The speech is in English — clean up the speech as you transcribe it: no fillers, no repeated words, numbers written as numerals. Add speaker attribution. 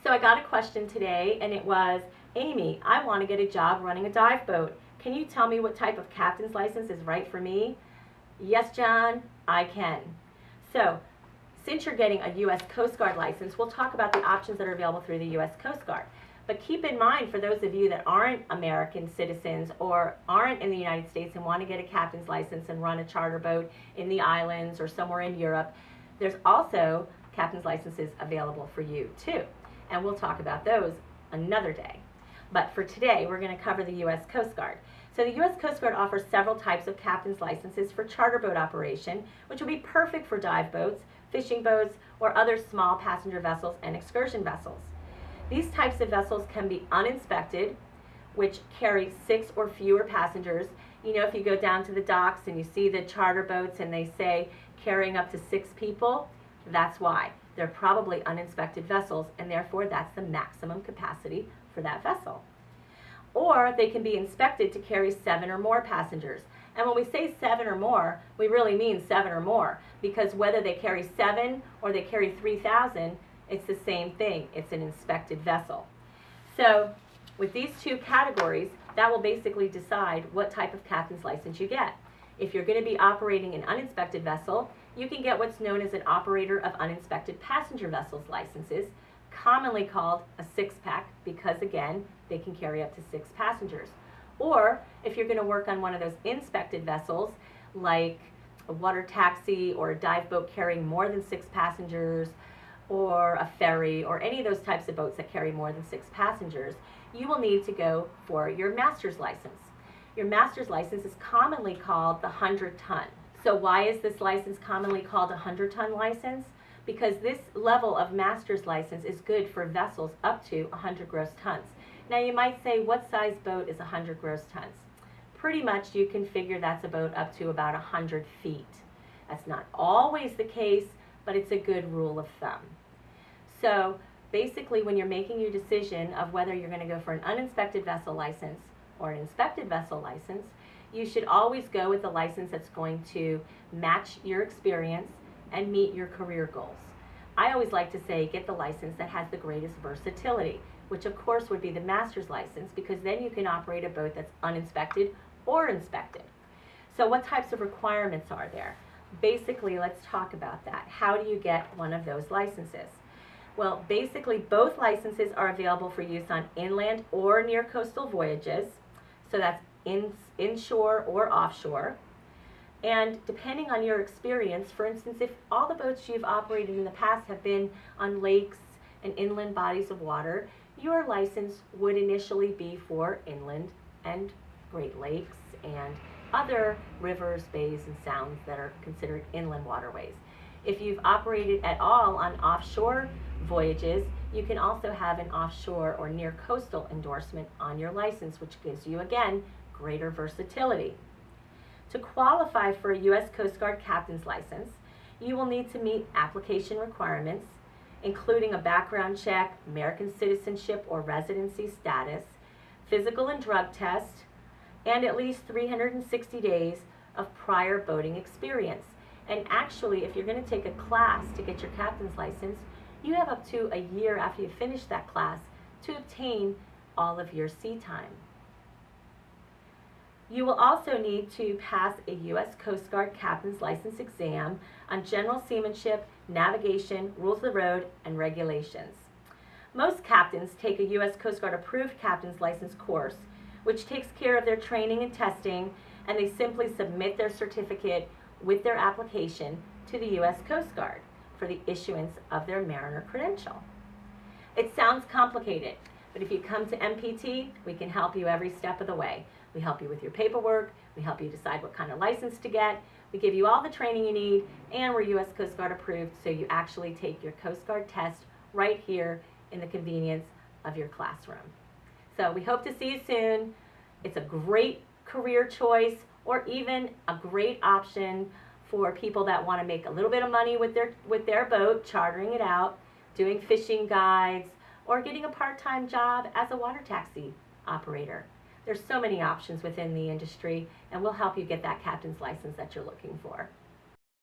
Speaker 1: So I got a question today, and it was, Amy, I want to get a job running a dive boat. Can you tell me what type of captain's license is right for me? Yes, John, I can. So since you're getting a U.S. Coast Guard license, we'll talk about the options that are available through the U.S. Coast Guard. But keep in mind, for those of you that aren't American citizens or aren't in the United States and want to get a captain's license and run a charter boat in the islands or somewhere in Europe, there's also captain's licenses available for you too. And we'll talk about those another day. But for today, we're going to cover the U.S. Coast Guard. So the U.S. Coast Guard offers several types of captain's licenses for charter boat operation, which will be perfect for dive boats, fishing boats, or other small passenger vessels and excursion vessels. These types of vessels can be uninspected, which carry 6 or fewer passengers. You know, if you go down to the docks and you see the charter boats and they say carrying up to 6 people, that's why. They're probably uninspected vessels, and therefore that's the maximum capacity for that vessel. Or they can be inspected to carry 7 or more passengers. And when we say 7 or more, we really mean 7 or more, because whether they carry 7 or they carry 3,000, it's the same thing. It's an inspected vessel. So with these two categories, that will basically decide what type of captain's license you get. If you're going to be operating an uninspected vessel, you can get what's known as an operator of uninspected passenger vessels licenses, commonly called a 6-pack, because again, they can carry up to 6 passengers. Or if you're going to work on one of those inspected vessels, like a water taxi or a dive boat carrying more than 6 passengers, or a ferry, or any of those types of boats that carry more than 6 passengers, you will need to go for your master's license. Your master's license is commonly called the 100-ton. So why is this license commonly called a 100-ton license? Because this level of master's license is good for vessels up to 100 gross tons. Now you might say, what size boat is 100 gross tons? Pretty much you can figure that's a boat up to about 100 feet. That's not always the case, but it's a good rule of thumb. So basically, when you're making your decision of whether you're going to go for an uninspected vessel license or an inspected vessel license, you should always go with a license that's going to match your experience and meet your career goals. I always like to say, get the license that has the greatest versatility, which of course would be the master's license, because then you can operate a boat that's uninspected or inspected. So what types of requirements are there? Basically, let's talk about that. How do you get one of those licenses? Well, basically, both licenses are available for use on inland or near coastal voyages. So that's inshore or offshore. And depending on your experience, for instance, if all the boats you've operated in the past have been on lakes and inland bodies of water, your license would initially be for inland and Great Lakes and other rivers, bays, and sounds that are considered inland waterways. If you've operated at all on offshore voyages, you can also have an offshore or near coastal endorsement on your license, which gives you, again, greater versatility. To qualify for a U.S. Coast Guard captain's license, you will need to meet application requirements, including a background check, American citizenship or residency status, physical and drug test, and at least 360 days of prior boating experience. And actually, if you're going to take a class to get your captain's license, you have up to a year after you finish that class to obtain all of your sea time. You will also need to pass a U.S. Coast Guard captain's license exam on general seamanship, navigation, rules of the road, and regulations. Most captains take a U.S. Coast Guard approved captain's license course, which takes care of their training and testing, and they simply submit their certificate with their application to the U.S. Coast Guard for the issuance of their mariner credential. It sounds complicated, but if you come to MPT, we can help you every step of the way. We help you with your paperwork, we help you decide what kind of license to get, we give you all the training you need, and we're U.S. Coast Guard approved, so you actually take your Coast Guard test right here in the convenience of your classroom. So we hope to see you soon. It's a great career choice, or even a great option for people that want to make a little bit of money with their boat, chartering it out, doing fishing guides, or getting a part-time job as a water taxi operator. There's so many options within the industry, and we'll help you get that captain's license that you're looking for.